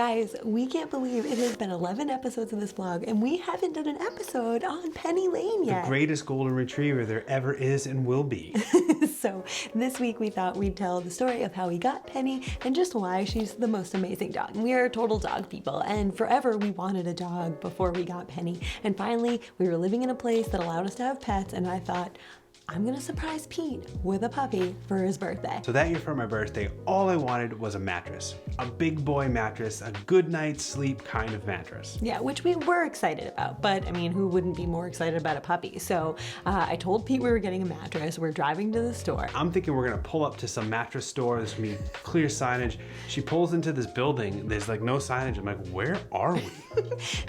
Guys, we can't believe it has been 11 episodes of this vlog and we haven't done an episode on PennyLane yet. The greatest golden retriever there ever is and will be. So this week we thought we'd tell the story of how we got Penny and just why she's the most amazing dog. We are total dog people, and forever we wanted a dog before we got Penny. And finally we were living in a place that allowed us to have pets, and I thought, I'm gonna surprise Pete with a puppy for his birthday. So that year for my birthday, all I wanted was a mattress. A big boy mattress, a good night's sleep kind of mattress. Yeah, which we were excited about, but I mean, who wouldn't be more excited about a puppy? So I told Pete we were getting a mattress. We're driving to the store. I'm thinking we're gonna pull up to some mattress store. There's gonna be clear signage. She pulls into this building. There's like no signage. I'm like, where are we?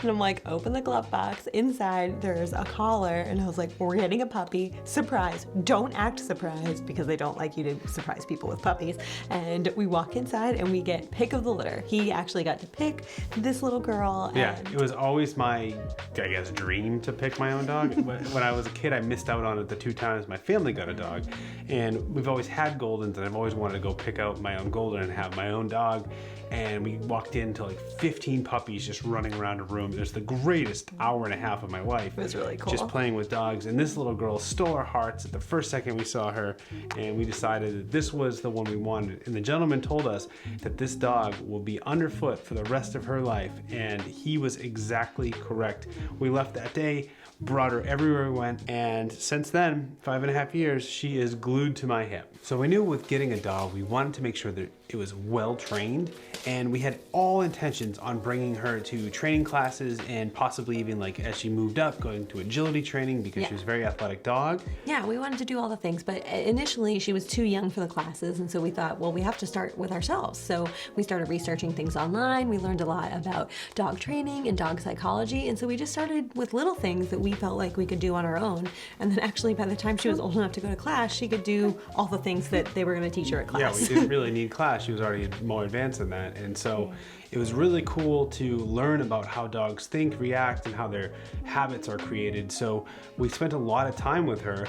And I'm like, open the glove box. Inside there's a collar, and I was like, we're getting a puppy. Surprise. Don't act surprised, because they don't like you to surprise people with puppies. And we walk inside and we get pick of the litter. He actually got to pick this little girl. Yeah, it was always my, I guess, dream to pick my own dog. When I was a kid, I missed out on it the 2 times my family got a dog. And we've always had Goldens, and I've always wanted to go pick out my own Golden and have my own dog. And we walked into like 15 puppies just running around a room. It was the greatest hour and a half of my life. It was really cool. Just playing with dogs. And this little girl stole our hearts at the first second we saw her. And we decided that this was the one we wanted. And the gentleman told us that this dog will be underfoot for the rest of her life. And he was exactly correct. We left that day, brought her everywhere we went. And since then, 5.5 years, she is glued to my hip. So we knew with getting a dog, we wanted to make sure that it was well trained. And we had all intentions on bringing her to training classes and possibly even, like, as she moved up, going to agility training, because she was a very athletic dog. Yeah, we wanted to do all the things, but initially she was too young for the classes, and so we thought, well, we have to start with ourselves. So we started researching things online. We learned a lot about dog training and dog psychology, and so we just started with little things that we felt like we could do on our own. And then actually by the time she was old enough to go to class, she could do all the things that they were going to teach her at class. Yeah, we didn't really need class. She was already more advanced than that. And so it was really cool to learn about how dogs think, react, and how their habits are created. So we spent a lot of time with her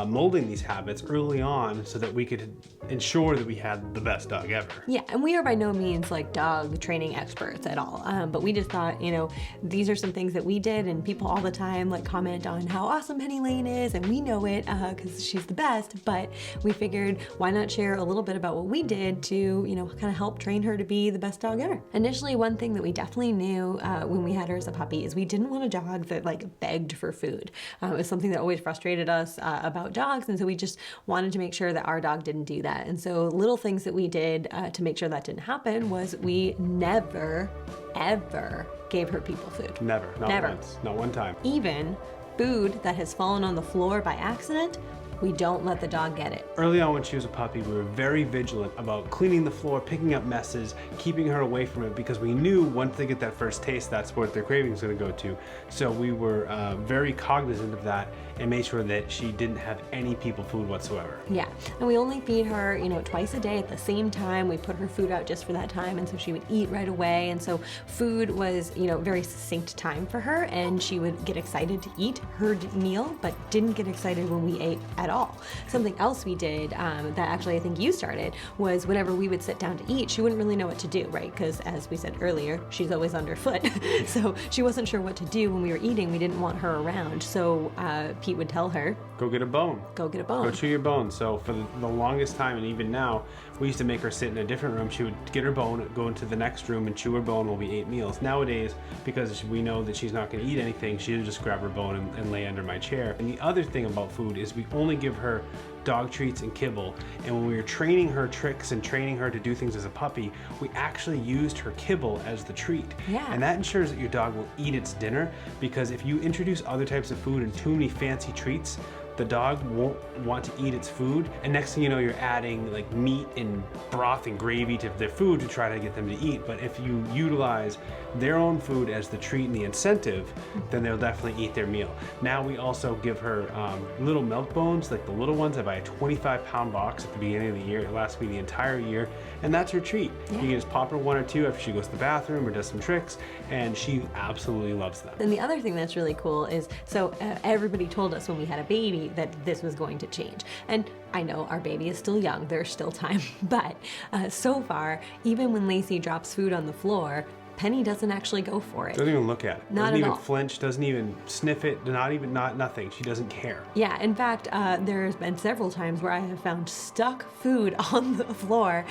molding these habits early on so that we could ensure that we had the best dog ever. Yeah, and we are by no means like dog training experts at all, but we just thought, you know, these are some things that we did, and people all the time like comment on how awesome PennyLane is, and we know it because she's the best, but we figured why not share a little bit about what we did to, you know, kind of help train her to be the best dog ever. Initially, one thing that we definitely knew when we had her as a puppy is we didn't want a dog that like begged for food. It was something that always frustrated us about dogs, and so we just wanted to make sure that our dog didn't do that. And so little things that we did to make sure that didn't happen was we never, ever gave her people food. Never, not Never. once, not one time. Even food that has fallen on the floor by accident, we don't let the dog get it. Early on when she was a puppy, we were very vigilant about cleaning the floor, picking up messes, keeping her away from it, because we knew once they get that first taste, that's what their craving is going to go to. So we were very cognizant of that and made sure that she didn't have any people food whatsoever. Yeah, and we only feed her, you know, twice a day at the same time. We put her food out just for that time, and so she would eat right away. And so food was, you know, very succinct time for her, and she would get excited to eat her meal, but didn't get excited when we ate at all. Something else we did that actually I think you started was whenever we would sit down to eat, she wouldn't really know what to do, right? Because as we said earlier, she's always underfoot. So she wasn't sure what to do when we were eating. We didn't want her around. So Pete would tell her, go get a bone. Go get a bone. Go chew your bone. So for the longest time, and even now, we used to make her sit in a different room. She would get her bone, go into the next room and chew her bone while we ate meals. Nowadays, because we know that she's not going to eat anything, she'll just grab her bone and lay under my chair. And the other thing about food is we only give her dog treats and kibble. And when we were training her tricks and training her to do things as a puppy, we actually used her kibble as the treat. Yeah. And that ensures that your dog will eat its dinner, because if you introduce other types of food and too many fancy treats, the dog won't want to eat its food, and next thing you know, you're adding like meat and broth and gravy to their food to try to get them to eat. But if you utilize their own food as the treat and the incentive, then they'll definitely eat their meal. Now we also give her little milk bones, like the little ones. I buy a 25-pound box at the beginning of the year. It lasts me the entire year, and that's her treat. Yeah. You can just pop her 1 or 2 after she goes to the bathroom or does some tricks, and she absolutely loves them. And the other thing that's really cool is, so everybody told us when we had a baby that this was going to change. And I know our baby is still young, there's still time, but so far, even when Lacey drops food on the floor, Penny doesn't actually go for it. Doesn't even look at it. Not doesn't at even all. flinch, doesn't even sniff it, nothing. She doesn't care. Yeah, in fact, there's been several times where I have found stuck food on the floor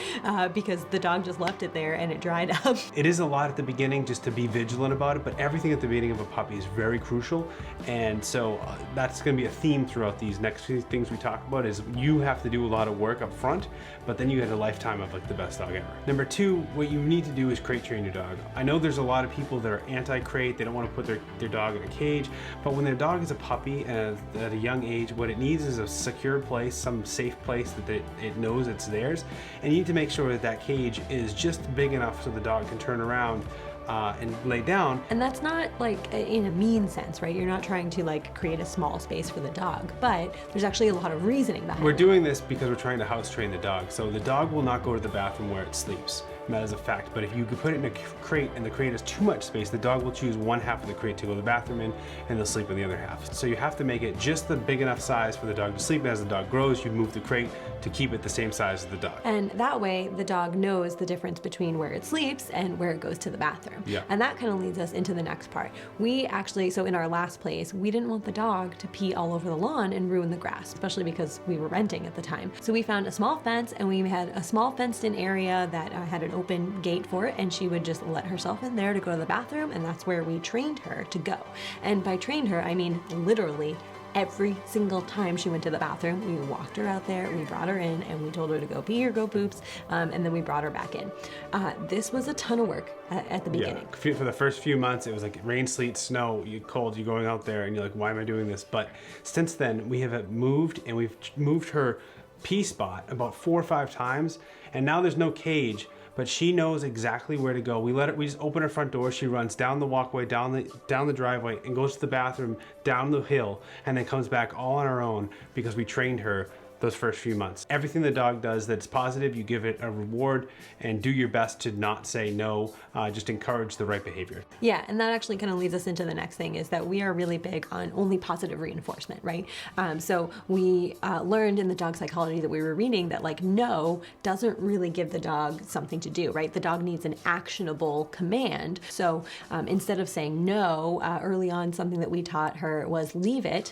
because the dog just left it there and it dried up. It is a lot at the beginning just to be vigilant about it, but everything at the beginning of a puppy is very crucial. And so that's going to be a theme throughout these next few things we talk about is you have to do a lot of work up front, but then you get a lifetime of like the best dog ever. Number two, what you need to do is crate train your dog. I know there's a lot of people that are anti-crate, they don't want to put their dog in a cage, but when their dog is a puppy and at a young age, what it needs is a secure place, some safe place that it knows it's theirs, and you need to make sure that that cage is just big enough so the dog can turn around and lay down. And that's not like in a mean sense, right? You're not trying to like create a small space for the dog, but there's actually a lot of reasoning behind it. We're doing this because we're trying to house train the dog. So the dog will not go to the bathroom where it sleeps. And that is a fact. But if you could put it in a crate and the crate has too much space, the dog will choose one half of the crate to go to the bathroom in and they'll sleep in the other half. So you have to make it just the big enough size for the dog to sleep. And as the dog grows, you move the crate to keep it the same size as the dog. And that way the dog knows the difference between where it sleeps and where it goes to the bathroom. Yeah. And that kind of leads us into the next part. We actually, so in our last place, we didn't want the dog to pee all over the lawn and ruin the grass, especially because we were renting at the time. So we found a small fence and we had a small fenced in area that had an open gate for it, and she would just let herself in there to go to the bathroom, and that's where we trained her to go. And by trained her, I mean literally every single time she went to the bathroom, we walked her out there, we brought her in, and we told her to go pee or go poops, and then we brought her back in. This was a ton of work at the beginning. Yeah, for the first few months, it was like rain, sleet, snow, cold, you're going out there, and you're like, why am I doing this? But since then, we have moved, and we've moved her pee spot about 4 or 5 times, and now there's no cage, but she knows exactly where to go. We just open her front door, she runs down the walkway, down the driveway, and goes to the bathroom, down the hill, and then comes back all on her own because we trained her those first few months. Everything the dog does that's positive, you give it a reward and do your best to not say no, just encourage the right behavior. Yeah, and that actually kind of leads us into the next thing is that we are really big on only positive reinforcement, right? So we learned in the dog psychology that we were reading that like no doesn't really give the dog something to do, right? The dog needs an actionable command. So instead of saying no, early on something that we taught her was leave it,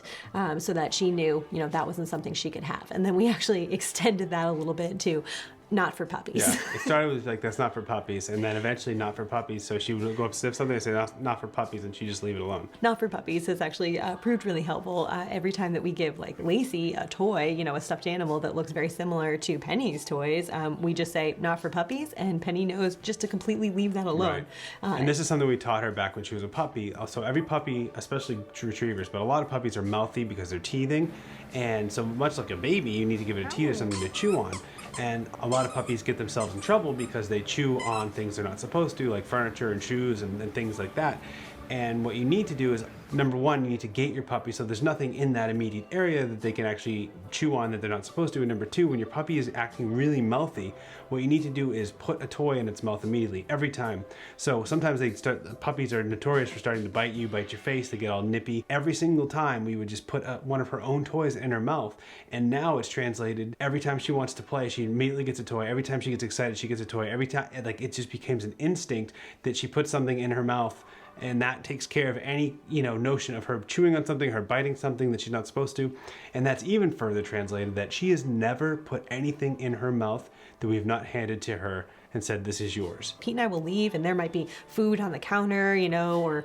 so that she knew, that wasn't something she could have. And then we actually extended that a little bit to not for puppies. Yeah, it started with like, that's not for puppies, and then eventually not for puppies. So she would go up sniff something and say, not for puppies, and she just leave it alone. Not for puppies has actually proved really helpful. Every time that we give like Lacey a toy, a stuffed animal that looks very similar to Penny's toys, we just say not for puppies, and Penny knows just to completely leave that alone. Right. And this is something we taught her back when she was a puppy. So every puppy, especially retrievers, but a lot of puppies are mouthy because they're teething. And so much like a baby, you need to give it a teeth or something to chew on. And a lot of puppies get themselves in trouble because they chew on things they're not supposed to, like furniture and shoes and things like that. And what you need to do is, number one, you need to gate your puppy so there's nothing in that immediate area that they can actually chew on that they're not supposed to. And number two, when your puppy is acting really mouthy, what you need to do is put a toy in its mouth immediately, every time. So sometimes puppies are notorious for starting to bite you, bite your face, they get all nippy. Every single time we would just put one of her own toys in her mouth. And now it's translated, every time she wants to play, she immediately gets a toy. Every time she gets excited, she gets a toy. Every time, like it just becomes an instinct that she puts something in her mouth. And that takes care of any, notion of her chewing on something, her biting something that she's not supposed to. And that's even further translated that she has never put anything in her mouth that we have not handed to her and said, this is yours. Pete and I will leave and there might be food on the counter, or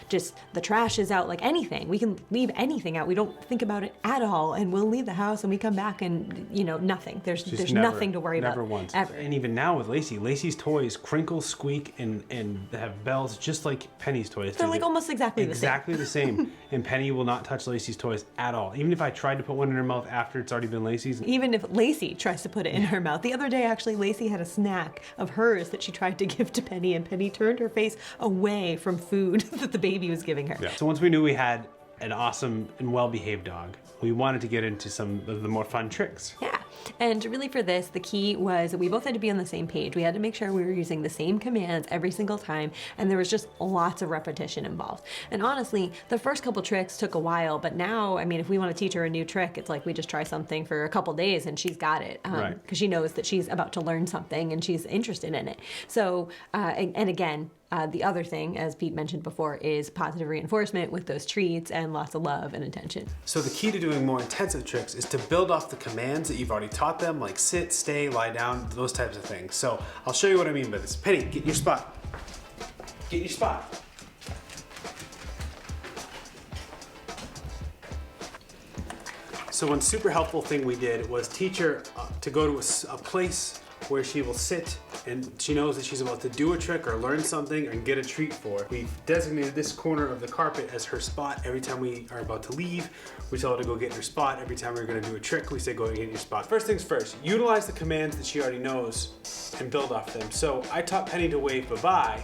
just the trash is out, like anything. We can leave anything out. We don't think about it at all. And we'll leave the house and we come back and, nothing. There's nothing to worry about. Never once. Ever. And even now with Lacey, Lacey's toys crinkle, squeak, and have bells just like Penny's toys. They're like almost exactly the same. Exactly the same. And Penny will not touch Lacey's toys at all. Even if I tried to put one in her mouth after it's already been Lacey's. Even if Lacey tries to put it in her mouth. The other day, actually, Lacey had a snack of hers that she tried to give to Penny, and Penny turned her face away from food that the baby was giving her. Yeah. So once we knew we had an awesome and well-behaved dog, we wanted to get into some of the more fun tricks. Yeah. And really for this, the key was that we both had to be on the same page. We had to make sure we were using the same commands every single time, and there was just lots of repetition involved. And honestly, the first couple tricks took a while, but now, I mean, if we want to teach her a new trick, it's like we just try something for a couple days and she's got it. Right. Because she knows that she's about to learn something and she's interested in it. So, and again, the other thing, as Pete mentioned before, is positive reinforcement with those treats and lots of love and attention. So the key to doing more intensive tricks is to build off the commands that you've already taught them, like sit, stay, lie down, those types of things. So I'll show you what I mean by this. Penny, get in your spot. Get in your spot. So one super helpful thing we did was teach her to go to a place where she will sit and she knows that she's about to do a trick or learn something and get a treat for. We've designated this corner of the carpet as her spot. Every time we are about to leave, we tell her to go get in her spot. Every time we're gonna do a trick, we say go get in your spot. First things first, utilize the commands that she already knows and build off them. So I taught Penny to wave bye-bye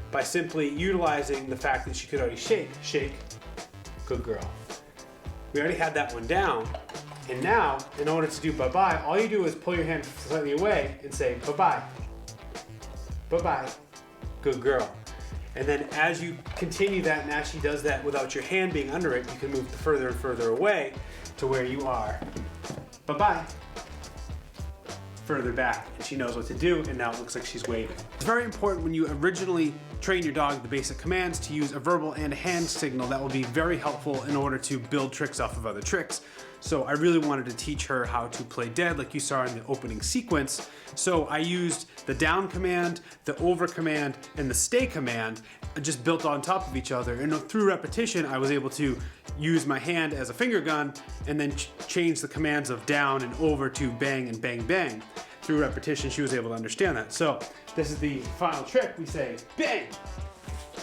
by simply utilizing the fact that she could already shake, good girl. We already had that one down. And now, in order to do bye-bye, all you do is pull your hand slightly away and say bye-bye. Bye-bye. Good girl. And then as you continue that, and as she does that without your hand being under it, you can move further and further away to where you are. Bye-bye. Further back, and she knows what to do, and now it looks like she's waving. It's very important when you originally train your dog the basic commands to use a verbal and a hand signal. That will be very helpful in order to build tricks off of other tricks. So I really wanted to teach her how to play dead like you saw in the opening sequence. So I used the down command, the over command, and the stay command, just built on top of each other. And through repetition, I was able to use my hand as a finger gun and then change the commands of down and over to bang and bang bang. Through repetition, she was able to understand that. So this is the final trick. We say bang,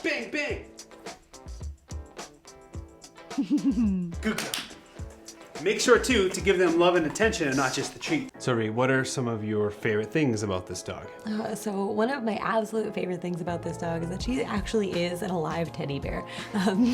bang, bang. Good girl. Make sure too to give them love and attention and not just the treat. So Rhi, what are some of your favorite things about this dog? So one of my absolute favorite things about this dog is that she actually is an alive teddy bear.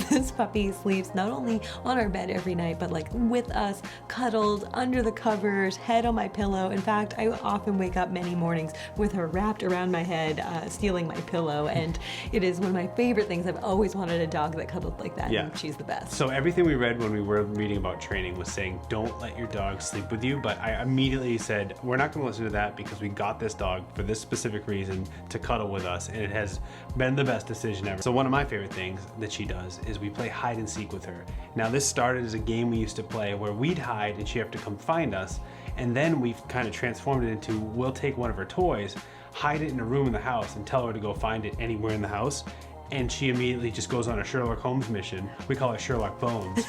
This puppy sleeps not only on our bed every night, but like with us, cuddled under the covers, head on my pillow. In fact, I often wake up many mornings with her wrapped around my head, stealing my pillow. And it is one of my favorite things. I've always wanted a dog that cuddled like that. Yeah. And she's the best. So everything we read when we were reading about training was saying don't let your dog sleep with you, but I immediately said we're not going to listen to that because we got this dog for this specific reason to cuddle with us, and it has been the best decision ever. So one of my favorite things that she does is we play hide and seek with her. Now this started as a game we used to play where we'd hide and she'd have to come find us, and then we've kind of transformed it into we'll take one of her toys, hide it in a room in the house, and tell her to go find it anywhere in the house. And she immediately just goes on a Sherlock Holmes mission. We call it Sherlock Bones.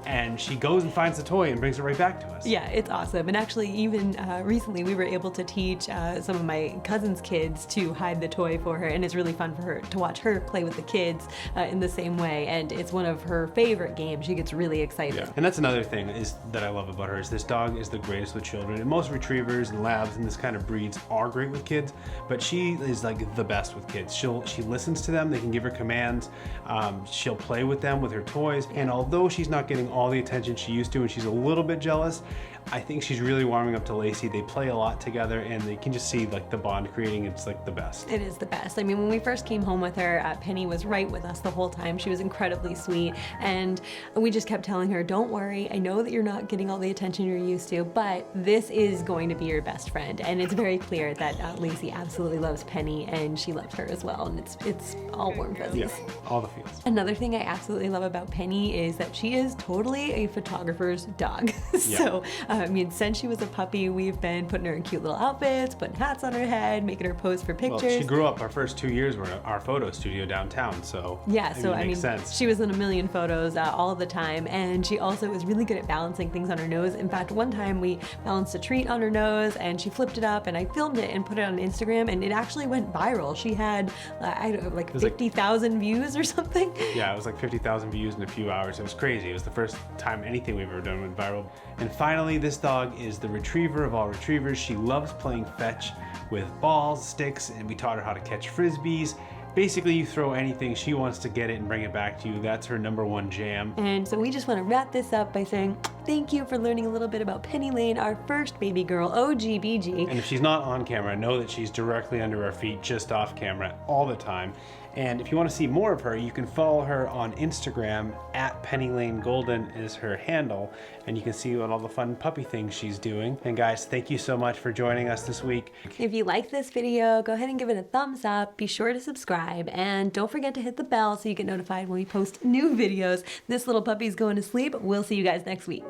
And she goes and finds the toy and brings it right back to us. Yeah, it's awesome. And actually, even recently, we were able to teach some of my cousin's kids to hide the toy for her. And it's really fun for her to watch her play with the kids in the same way. And it's one of her favorite games. She gets really excited. Yeah. And that's another thing that I love about her is this dog is the greatest with children. And most retrievers and labs and this kind of breeds are great with kids, but she is like the best with kids. She listens to them. They can give her commands. She'll play with them with her toys. And although she's not getting all the attention she used to and she's a little bit jealous, I think she's really warming up to Lacey. They play a lot together and they can just see like the bond creating. It's like the best. It is the best. I mean, when we first came home with her, Penny was right with us the whole time. She was incredibly sweet. And we just kept telling her, don't worry. I know that you're not getting all the attention you're used to, but this is going to be your best friend. And it's very clear that Lacey absolutely loves Penny and she loves her as well. And it's all warm fuzzies. Yeah, all the feels. Another thing I absolutely love about Penny is that she is totally a photographer's dog. So, I mean, since she was a puppy, we've been putting her in cute little outfits, putting hats on her head, making her pose for pictures. Well, she grew up, our first 2 years were our photo studio downtown, so yeah, it makes sense. She was in a million photos all the time, and she also was really good at balancing things on her nose. In fact, one time we balanced a treat on her nose, and she flipped it up, and I filmed it and put it on Instagram, and it actually went viral. She had, I don't know, like 50,000 views or something. Yeah, it was like 50,000 views in a few hours. It was crazy. It was the first time anything we've ever done went viral. And finally, this dog is the retriever of all retrievers. She loves playing fetch with balls, sticks, and we taught her how to catch frisbees. Basically, you throw anything, she wants to get it and bring it back to you. That's her #1 jam. And so we just want to wrap this up by saying thank you for learning a little bit about PennyLane, our first baby girl, OGBG. And if she's not on camera, know that she's directly under our feet, just off camera, all the time. And if you want to see more of her, you can follow her on Instagram, @PennyLaneGolden is her handle, and you can see what all the fun puppy things she's doing. And guys, thank you so much for joining us this week. If you like this video, go ahead and give it a thumbs up. Be sure to subscribe, and don't forget to hit the bell so you get notified when we post new videos. This little puppy's going to sleep. We'll see you guys next week.